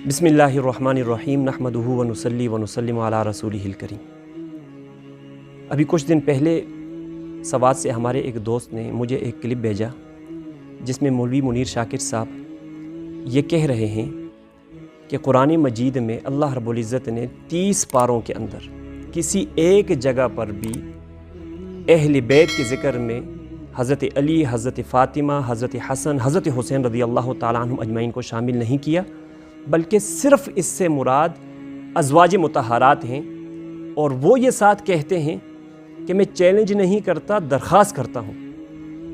بسم اللہ الرحمن الرحیم نحمدہ ونصلی ونسلم علی رسولہ الکریم۔ ابھی کچھ دن پہلے سوات سے ہمارے ایک دوست نے مجھے ایک کلپ بھیجا جس میں مولوی منیر شاکر صاحب یہ کہہ رہے ہیں کہ قرآن مجید میں اللہ رب العزت نے 30 پاروں کے اندر کسی ایک جگہ پر بھی اہل بیت کے ذکر میں حضرت علی، حضرت فاطمہ، حضرت حسن، حضرت حسین رضی اللہ تعالیٰ عنہم اجمعین کو شامل نہیں کیا، بلکہ صرف اس سے مراد ازواج مطہرات ہیں۔ اور وہ یہ ساتھ کہتے ہیں کہ میں چیلنج نہیں کرتا، درخواست کرتا ہوں۔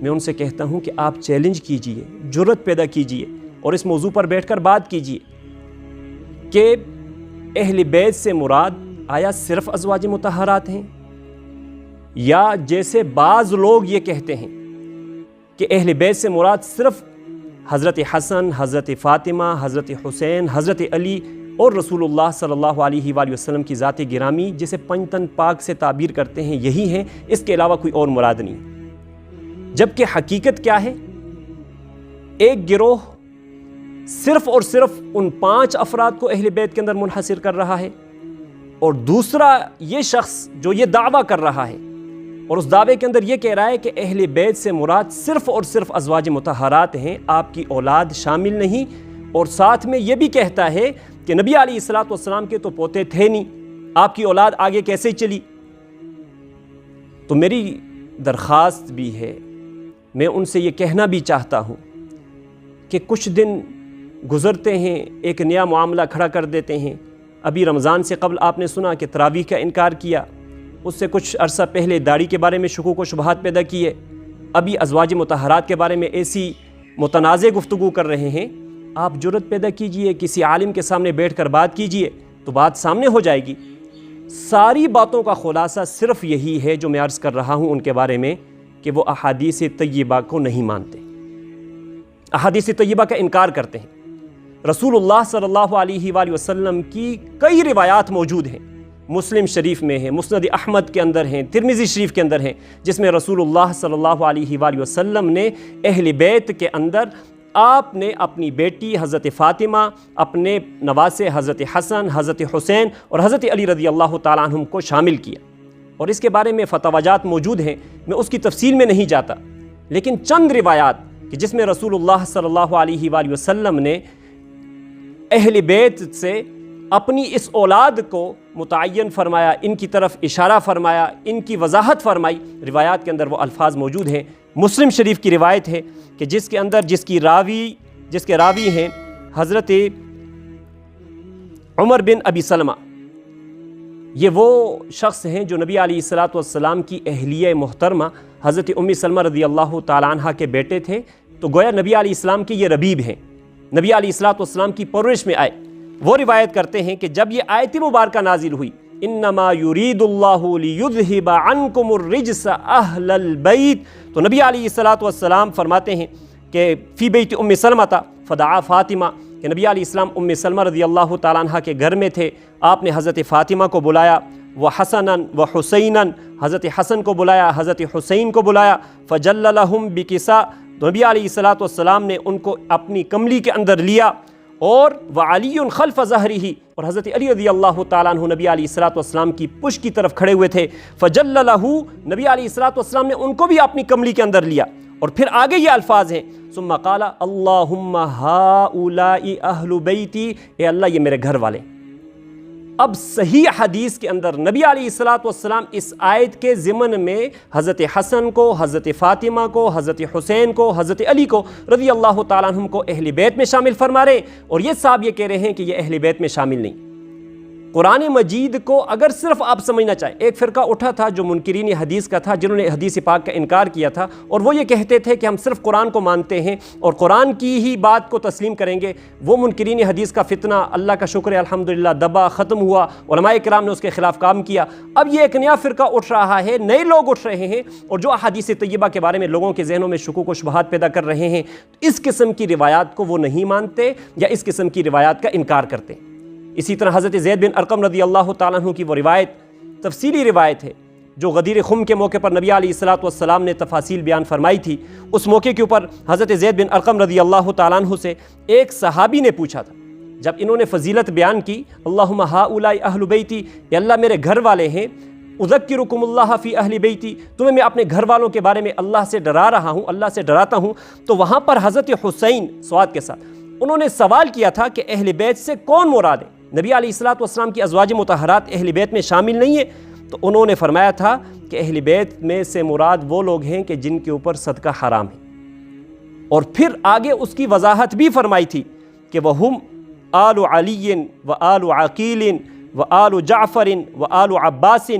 میں ان سے کہتا ہوں کہ آپ چیلنج کیجئے، جرأت پیدا کیجئے اور اس موضوع پر بیٹھ کر بات کیجئے کہ اہل بیت سے مراد آیا صرف ازواج مطہرات ہیں، یا جیسے بعض لوگ یہ کہتے ہیں کہ اہل بیت سے مراد صرف حضرت حسن، حضرت فاطمہ، حضرت حسین، حضرت علی اور رسول اللہ صلی اللہ علیہ وآلہ وسلم کی ذات گرامی جسے پنجتن پاک سے تعبیر کرتے ہیں یہی ہیں، اس کے علاوہ کوئی اور مراد نہیں۔ جبکہ حقیقت کیا ہے؟ ایک گروہ صرف اور صرف ان 5 افراد کو اہل بیت کے اندر منحصر کر رہا ہے، اور دوسرا یہ شخص جو یہ دعویٰ کر رہا ہے اور اس دعوے کے اندر یہ کہہ رہا ہے کہ اہل بیت سے مراد صرف اور صرف ازواج مطہرات ہیں، آپ کی اولاد شامل نہیں، اور ساتھ میں یہ بھی کہتا ہے کہ نبی علیہ الصلوۃ والسلام کے تو پوتے تھے نہیں، آپ کی اولاد آگے کیسے چلی؟ تو میری درخواست بھی ہے، میں ان سے یہ کہنا بھی چاہتا ہوں کہ کچھ دن گزرتے ہیں، ایک نیا معاملہ کھڑا کر دیتے ہیں۔ ابھی رمضان سے قبل آپ نے سنا کہ تراویح کا انکار کیا، اس سے کچھ عرصہ پہلے داڑھی کے بارے میں شکوک و شبہات پیدا کیے، ابھی ازواج مطہرات کے بارے میں ایسی متنازع گفتگو کر رہے ہیں۔ آپ جرأت پیدا کیجئے، کسی عالم کے سامنے بیٹھ کر بات کیجئے تو بات سامنے ہو جائے گی۔ ساری باتوں کا خلاصہ صرف یہی ہے جو میں عرض کر رہا ہوں ان کے بارے میں، کہ وہ احادیث طیبہ کو نہیں مانتے، احادیث طیبہ کا انکار کرتے ہیں۔ رسول اللہ صلی اللہ علیہ وآلہ وسلم کی کئی روایات موجود ہیں، مسلم شریف میں ہیں، مسند احمد کے اندر ہیں، ترمذی شریف کے اندر ہیں، جس میں رسول اللہ صلی اللہ علیہ وآلہ وسلم نے اہل بیت کے اندر آپ نے اپنی بیٹی حضرت فاطمہ، اپنے نواسے حضرت حسن، حضرت حسین اور حضرت علی رضی اللہ تعالیٰ عنہم کو شامل کیا، اور اس کے بارے میں فتاویات موجود ہیں، میں اس کی تفصیل میں نہیں جاتا، لیکن چند روایات کہ جس میں رسول اللہ صلی اللہ علیہ وآلہ وسلم نے اہل بیت سے اپنی اس اولاد کو متعین فرمایا، ان کی طرف اشارہ فرمایا، ان کی وضاحت فرمائی۔ روایات کے اندر وہ الفاظ موجود ہیں۔ مسلم شریف کی روایت ہے کہ جس کے اندر جس کے راوی ہیں حضرت عمر بن ابی سلمہ، یہ وہ شخص ہیں جو نبی علیہ الصلوۃ والسلام کی اہلیہ محترمہ حضرت ام سلمہ رضی اللہ تعالیٰ عنہ کے بیٹے تھے، تو گویا نبی علیہ السلام کے یہ ربیب ہیں، نبی علیہ الصلوۃ والسلام کی پرورش میں آئے۔ وہ روایت کرتے ہیں کہ جب یہ آیت مبارکہ نازل ہوئی، انما یرید اللہ لیذھب عنکم الرجس اہل البیت، تو نبی علیہ الصلوۃ والسلام فرماتے ہیں کہ فی بیت ام سلمہ فدعا فاطمہ، کہ نبی علیہ السلام ام سلمہ رضی اللہ تعالیٰ عنہ کے گھر میں تھے، آپ نے حضرت فاطمہ کو بلایا، وحسنا وحسینا، حضرت حسن کو بلایا، حضرت حسین کو بلایا، فجل لہم بکسا، تو نبی علیہ الصلوۃ والسلام نے ان کو اپنی کملی کے اندر لیا، اور وعلی خلف ظہرہ، اور حضرت علی رضی اللہ تعالیٰ عنہ نبی علیہ الصلوۃ والسلام کی پشت کی طرف کھڑے ہوئے تھے، فجل لہ، نبی علیہ الصلوۃ والسلام نے ان کو بھی اپنی کملی کے اندر لیا، اور پھر آگے یہ الفاظ ہیں ثم قال اللہم ہؤلاء اہل بیتی، اے اللہ یہ میرے گھر والے۔ اب صحیح حدیث کے اندر نبی علیہ الصلوۃ والسلام اس آیت کے ضمن میں حضرت حسن کو، حضرت فاطمہ کو، حضرت حسین کو، حضرت علی کو رضی اللہ تعالیٰ عنہم کو اہل بیت میں شامل فرما رہے ہیں، اور یہ صاحب یہ کہہ رہے ہیں کہ یہ اہل بیت میں شامل نہیں۔ قرآن مجید کو اگر صرف آپ سمجھنا چاہیں، ایک فرقہ اٹھا تھا جو منکرین حدیث کا تھا، جنہوں نے حدیث پاک کا انکار کیا تھا، اور وہ یہ کہتے تھے کہ ہم صرف قرآن کو مانتے ہیں اور قرآن کی ہی بات کو تسلیم کریں گے۔ وہ منکرین حدیث کا فتنہ اللہ کا شکر ہے الحمدللہ دبا، ختم ہوا، علماء کرام نے اس کے خلاف کام کیا۔ اب یہ ایک نیا فرقہ اٹھ رہا ہے، نئے لوگ اٹھ رہے ہیں، اور جو احادیث طیبہ کے بارے میں لوگوں کے ذہنوں میں شکوک و شبہات پیدا کر رہے ہیں، اس قسم کی روایات کو وہ نہیں مانتے یا اس قسم کی روایات کا انکار کرتے ہیں۔ اسی طرح حضرت زید بن ارقم رضی اللہ تعالیٰ عنہ کی وہ روایت تفصیلی روایت ہے جو غدیر خم کے موقع پر نبی علیہ الصلوۃ والسلام نے تفاصیل بیان فرمائی تھی۔ اس موقع کے اوپر حضرت زید بن ارقم رضی اللہ تعالیٰ عنہ سے ایک صحابی نے پوچھا تھا جب انہوں نے فضیلت بیان کی، اللہم ہؤلاء اہل بیتی، یا اللہ میرے گھر والے ہیں، اذکرکم اللہ فی اہل بیتی، تمہیں میں اپنے گھر والوں کے بارے میں اللہ سے ڈرا رہا ہوں، اللہ سے ڈراتا ہوں، تو وہاں پر حضرت حسین سواد کے ساتھ انہوں نے سوال کیا تھا کہ اہل بیت سے کون مراد ہے؟ نبی علیہ الصلوۃ والسلام کی ازواج مطہرات اہل بیت میں شامل نہیں ہیں؟ تو انہوں نے فرمایا تھا کہ اہل بیت میں سے مراد وہ لوگ ہیں کہ جن کے اوپر صدقہ حرام ہے، اور پھر آگے اس کی وضاحت بھی فرمائی تھی کہ وَهُمْ آلُ عَلِيٍّ وَآلُ عَقِيلٍ وَآلُ جعفر وَآلُ عباس،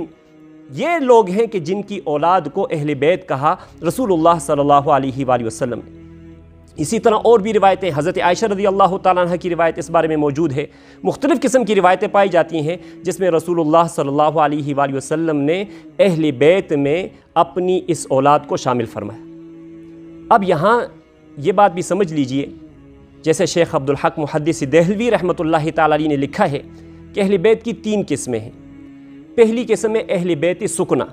یہ لوگ ہیں کہ جن کی اولاد کو اہل بیت کہا رسول اللہ صلی اللہ علیہ وآلہ وسلم نے۔ اسی طرح اور بھی روایتیں، حضرت عائشہ رضی اللہ تعالیٰ عنہ کی روایت اس بارے میں موجود ہے، مختلف قسم کی روایتیں پائی جاتی ہیں جس میں رسول اللہ صلی اللہ علیہ وآلہ وسلم نے اہل بیت میں اپنی اس اولاد کو شامل فرمایا۔ اب یہاں یہ بات بھی سمجھ لیجئے، جیسے شیخ عبدالحق محدث دہلوی رحمۃ اللہ تعالیٰ علیہ نے لکھا ہے کہ اہل بیت کی 3 قسمیں ہیں۔ پہلی قسم ہے اہل بیت سکنہ،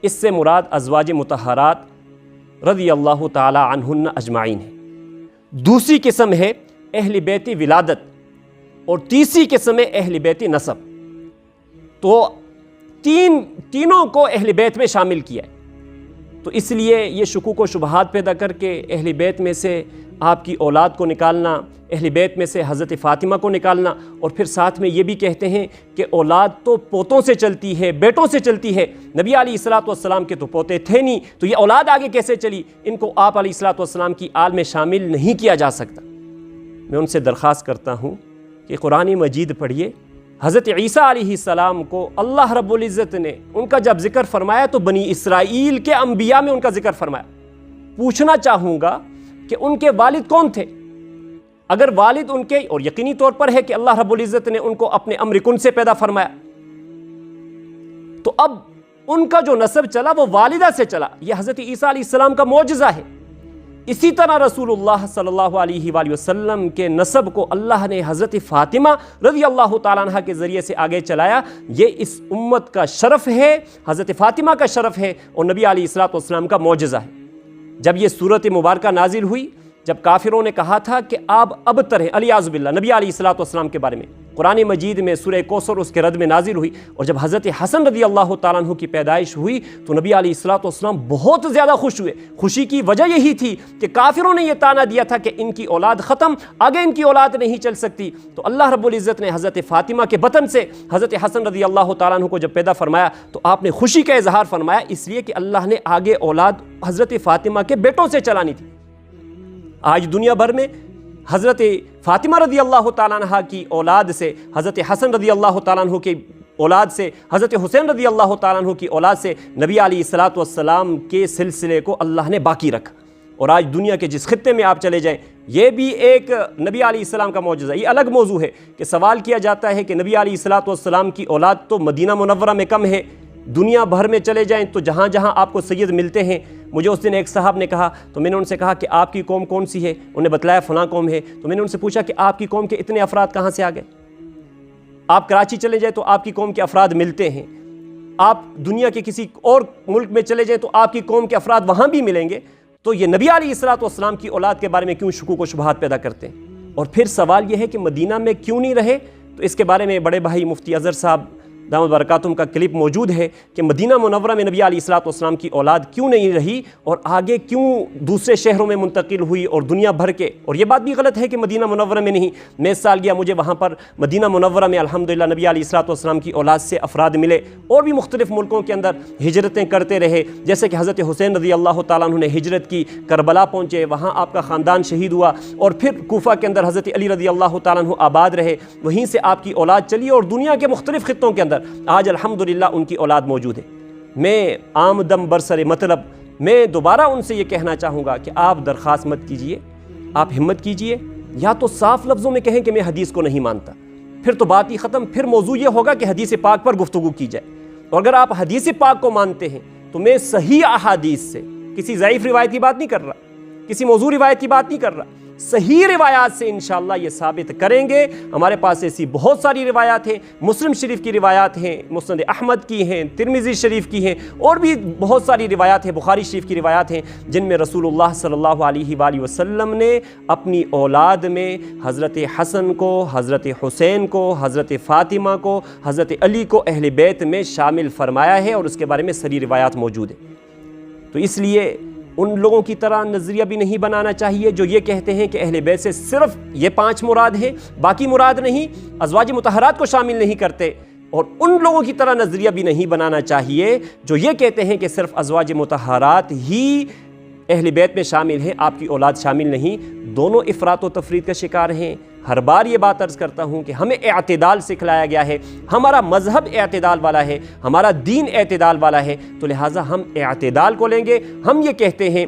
اس سے مراد ازواج مطہرات رضی اللہ تعالی عنہن اجمعین ہے۔ دوسری قسم ہے اہل بیت ولادت، اور تیسری قسم ہے اہل بیت نسب۔ تو تینوں کو اہل بیت میں شامل کیا ہے۔ تو اس لیے یہ شکوک و شبہات پیدا کر کے اہل بیت میں سے آپ کی اولاد کو نکالنا، اہل بیت میں سے حضرت فاطمہ کو نکالنا، اور پھر ساتھ میں یہ بھی کہتے ہیں کہ اولاد تو پوتوں سے چلتی ہے، بیٹوں سے چلتی ہے، نبی علیہ الصلوۃ والسلام کے تو پوتے تھے نہیں، تو یہ اولاد آگے کیسے چلی؟ ان کو آپ علیہ الصلوۃ والسلام کی آل میں شامل نہیں کیا جا سکتا۔ میں ان سے درخواست کرتا ہوں کہ قرآن مجید پڑھیے۔ حضرت عیسیٰ علیہ السلام کو اللہ رب العزت نے ان کا جب ذکر فرمایا تو بنی اسرائیل کے انبیاء میں ان کا ذکر فرمایا۔ پوچھنا چاہوں گا کہ ان کے والد کون تھے؟ اگر والد ان کے، اور یقینی طور پر ہے کہ اللہ رب العزت نے ان کو اپنے امر کن سے پیدا فرمایا، تو اب ان کا جو نسب چلا وہ والدہ سے چلا، یہ حضرت عیسیٰ علیہ السلام کا معجزہ ہے۔ اسی طرح رسول اللہ صلی اللہ علیہ وآلہ وسلم کے نسب کو اللہ نے حضرت فاطمہ رضی اللہ تعالیٰ عنہ کے ذریعے سے آگے چلایا۔ یہ اس امت کا شرف ہے، حضرت فاطمہ کا شرف ہے، اور نبی علیہ الصلوۃ والسلام کا معجزہ ہے۔ جب یہ سورت مبارکہ نازل ہوئی، جب کافروں نے کہا تھا کہ آپ ابتر ہیں علیاذ باللہ نبی علیہ الصلوۃ والسلام کے بارے میں، قرآن مجید میں سورہ کوثر اس کے رد میں نازل ہوئی، اور جب حضرت حسن رضی اللہ تعالیٰ عنہ کی پیدائش ہوئی تو نبی علیہ الصلوۃ والسلام بہت زیادہ خوش ہوئے۔ خوشی کی وجہ یہی تھی کہ کافروں نے یہ طعنہ دیا تھا کہ ان کی اولاد ختم، آگے ان کی اولاد نہیں چل سکتی، تو اللہ رب العزت نے حضرت فاطمہ کے بطن سے حضرت حسن رضی اللہ تعالیٰ عنہ کو جب پیدا فرمایا تو آپ نے خوشی کا اظہار فرمایا، اس لیے کہ اللہ نے آگے اولاد حضرت فاطمہ کے بیٹوں سے چلانی تھی۔ آج دنیا بھر میں حضرت فاطمہ رضی اللہ تعالیٰ عنہ کی اولاد سے، حضرت حسن رضی اللہ تعالیٰ عنہ کی اولاد سے، حضرت حسین رضی اللہ تعالیٰ عنہ کی اولاد سے نبی علیہ الصلوۃ والسلام کے سلسلے کو اللہ نے باقی رکھا۔ اور آج دنیا کے جس خطے میں آپ چلے جائیں، یہ بھی ایک نبی علیہ السلام کا معجزہ۔ یہ الگ موضوع ہے کہ سوال کیا جاتا ہے کہ نبی علیہ الصلوۃ والسلام کی اولاد تو مدینہ منورہ میں کم ہے، دنیا بھر میں چلے جائیں تو جہاں جہاں آپ کو سید ملتے ہیں۔ مجھے اس دن ایک صاحب نے کہا، تو میں نے ان سے کہا کہ آپ کی قوم کون سی ہے؟ انہوں نے بتلایا فلاں قوم ہے۔ تو میں نے ان سے پوچھا کہ آپ کی قوم کے اتنے افراد کہاں سے آ گئے؟ آپ کراچی چلے جائیں تو آپ کی قوم کے افراد ملتے ہیں، آپ دنیا کے کسی اور ملک میں چلے جائیں تو آپ کی قوم کے افراد وہاں بھی ملیں گے۔ تو یہ نبی علیہ الصلوۃ والسلام کی اولاد کے بارے میں کیوں شکوک و شبہات پیدا کرتے ہیں؟ اور پھر سوال یہ ہے کہ مدینہ میں کیوں نہیں رہے؟ تو اس کے بارے میں بڑے بھائی مفتی اظہر صاحب دامت برکاتہم کا کلپ موجود ہے کہ مدینہ منورہ میں نبی علیہ الصلوۃ والسلام کی اولاد کیوں نہیں رہی اور آگے کیوں دوسرے شہروں میں منتقل ہوئی اور دنیا بھر کے۔ اور یہ بات بھی غلط ہے کہ مدینہ منورہ میں نہیں، میں اس سال گیا، مجھے وہاں پر مدینہ منورہ میں الحمدللہ نبی علیہ الصلوۃ والسلام کی اولاد سے افراد ملے، اور بھی مختلف ملکوں کے اندر ہجرتیں کرتے رہے، جیسے کہ حضرت حسین رضی اللہ تعالیٰ عنہ نے ہجرت کی، کربلا پہنچے، وہاں آپ کا خاندان شہید ہوا، اور پھر کوفہ کے اندر حضرت علی رضی اللہ تعالیٰ عنہ آباد رہے، وہیں سے آپ کی اولاد چلی، اور دنیا کے مختلف خطوں کے اندر آج الحمدللہ ان کی اولاد موجود ہے۔ میں عام دم برسر مطلب میں دوبارہ ان سے یہ کہنا چاہوں گا کہ آپ درخواست مت کیجئے، آپ ہمت کیجئے، یا تو صاف لفظوں میں کہیں کہ میں حدیث کو نہیں مانتا، پھر تو بات ہی ختم، پھر موضوع یہ ہوگا کہ حدیث پاک پر گفتگو کی جائے۔ اور اگر آپ حدیث پاک کو مانتے ہیں تو میں صحیح احادیث سے، کسی ضعیف روایت کی بات نہیں کر رہا، کسی موضوع روایت کی بات نہیں کر رہا، صحیح روایات سے انشاءاللہ یہ ثابت کریں گے۔ ہمارے پاس ایسی بہت ساری روایات ہیں، مسلم شریف کی روایات ہیں، مسند احمد کی ہیں، ترمذی شریف کی ہیں، اور بھی بہت ساری روایات ہیں، بخاری شریف کی روایات ہیں، جن میں رسول اللہ صلی اللہ علیہ وآلہ وسلم نے اپنی اولاد میں حضرت حسن کو، حضرت حسین کو، حضرت فاطمہ کو، حضرت علی کو اہل بیت میں شامل فرمایا ہے، اور اس کے بارے میں صحیح روایات موجود ہیں۔ تو اس لیے ان لوگوں کی طرح نظریہ بھی نہیں بنانا چاہیے جو یہ کہتے ہیں کہ اہل بیت سے صرف یہ 5 مراد ہیں، باقی مراد نہیں، ازواج مطہرات کو شامل نہیں کرتے۔ اور ان لوگوں کی طرح نظریہ بھی نہیں بنانا چاہیے جو یہ کہتے ہیں کہ صرف ازواج مطہرات ہی اہل بیت میں شامل ہیں، آپ کی اولاد شامل نہیں۔ دونوں افراط و تفریط کا شکار ہیں۔ ہر بار یہ بات عرض کرتا ہوں کہ ہمیں اعتدال سکھلایا گیا ہے، ہمارا مذہب اعتدال والا ہے، ہمارا دین اعتدال والا ہے، تو لہٰذا ہم اعتدال کو لیں گے۔ ہم یہ کہتے ہیں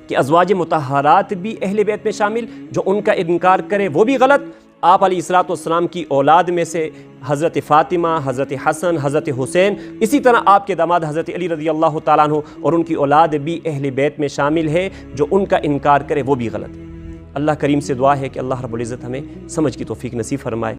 کہ ازواج مطہرات بھی اہل بیت میں شامل، جو ان کا انکار کرے وہ بھی غلط۔ آپ علیہ الصلوۃ والسلام کی اولاد میں سے حضرت فاطمہ، حضرت حسن، حضرت حسین، اسی طرح آپ کے داماد حضرت علی رضی اللہ تعالیٰ عنہ اور ان کی اولاد بھی اہل بیت میں شامل ہے، جو ان کا انکار کرے وہ بھی غلط ہے۔ اللہ کریم سے دعا ہے کہ اللہ رب العزت ہمیں سمجھ کی توفیق نصیب فرمائے۔